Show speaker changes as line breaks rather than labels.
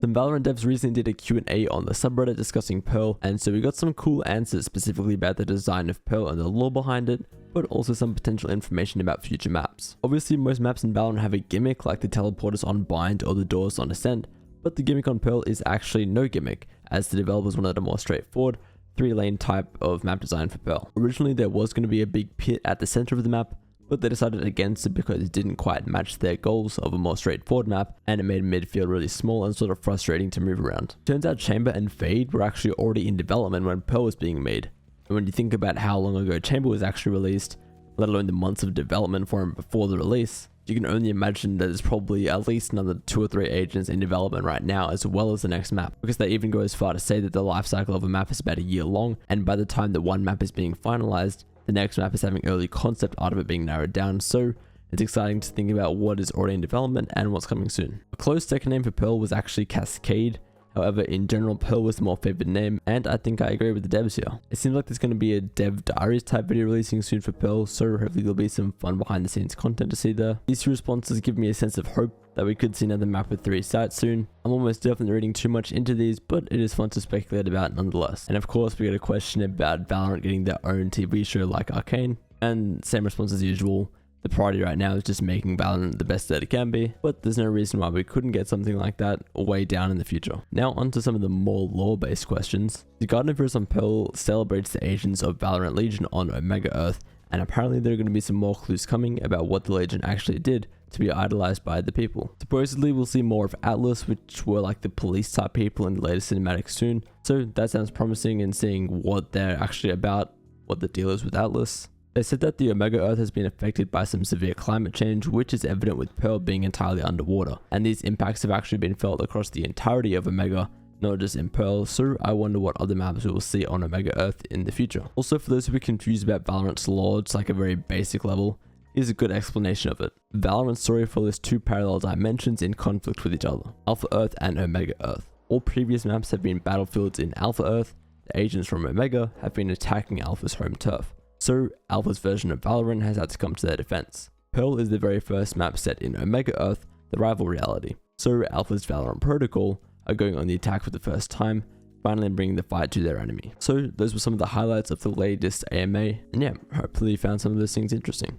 Some Valorant devs recently did a Q&A on the subreddit discussing Pearl, and so we got some cool answers specifically about the design of Pearl and the lore behind it, but also some potential information about future maps. Obviously, most maps in Valorant have a gimmick like the teleporters on Bind or the doors on Ascent, but the gimmick on Pearl is actually no gimmick, as the developers wanted a more straightforward, 3-lane type of map design for Pearl. Originally, there was going to be a big pit at the center of the map, but they decided against it because it didn't quite match their goals of a more straightforward map, and it made midfield really small and sort of frustrating to move around. Turns out Chamber and Fade were actually already in development when Pearl was being made, and when you think about how long ago Chamber was actually released, let alone the months of development for him before the release, you can only imagine that there's probably at least another 2 or 3 agents in development right now, as well as the next map, because they even go as far to say that the life cycle of a map is about a year long, and by the time that one map is being finalized, the next map is having early concept art of it being narrowed down, so it's exciting to think about what is already in development and what's coming soon. A close second name for Pearl was actually Cascade. However, in general, Pearl was the more favored name, and I think I agree with the devs here. It seems like there's going to be a dev diaries type video releasing soon for Pearl, so hopefully there'll be some fun behind the scenes content to see there. These 2 responses give me a sense of hope that we could see another map with 3 sites soon. I'm almost definitely reading too much into these, but it is fun to speculate about nonetheless. And of course, we got a question about Valorant getting their own TV show like Arcane, and same response as usual. The priority right now is just making Valorant the best that it can be, but there's no reason why we couldn't get something like that way down in the future. Now onto some of the more lore-based questions. The Garden of Heroes on Pearl celebrates the agents of Valorant Legion on Omega Earth, and apparently there are going to be some more clues coming about what the Legion actually did to be idolized by the people. Supposedly we'll see more of Atlas, which were like the police type people in the latest cinematic soon, so that sounds promising, and seeing what they're actually about, what the deal is with Atlas. They said that the Omega Earth has been affected by some severe climate change, which is evident with Pearl being entirely underwater, and these impacts have actually been felt across the entirety of Omega, not just in Pearl, so I wonder what other maps we will see on Omega Earth in the future. Also, for those who are confused about Valorant's lore, it's like a very basic level, here's a good explanation of it. Valorant's story follows 2 parallel dimensions in conflict with each other, Alpha Earth and Omega Earth. All previous maps have been battlefields in Alpha Earth. The agents from Omega have been attacking Alpha's home turf, so Alpha's version of Valorant has had to come to their defense. Pearl is the very first map set in Omega Earth, the rival reality, so Alpha's Valorant Protocol are going on the attack for the first time, finally bringing the fight to their enemy. So those were some of the highlights of the latest AMA, and yeah, hopefully you found some of those things interesting.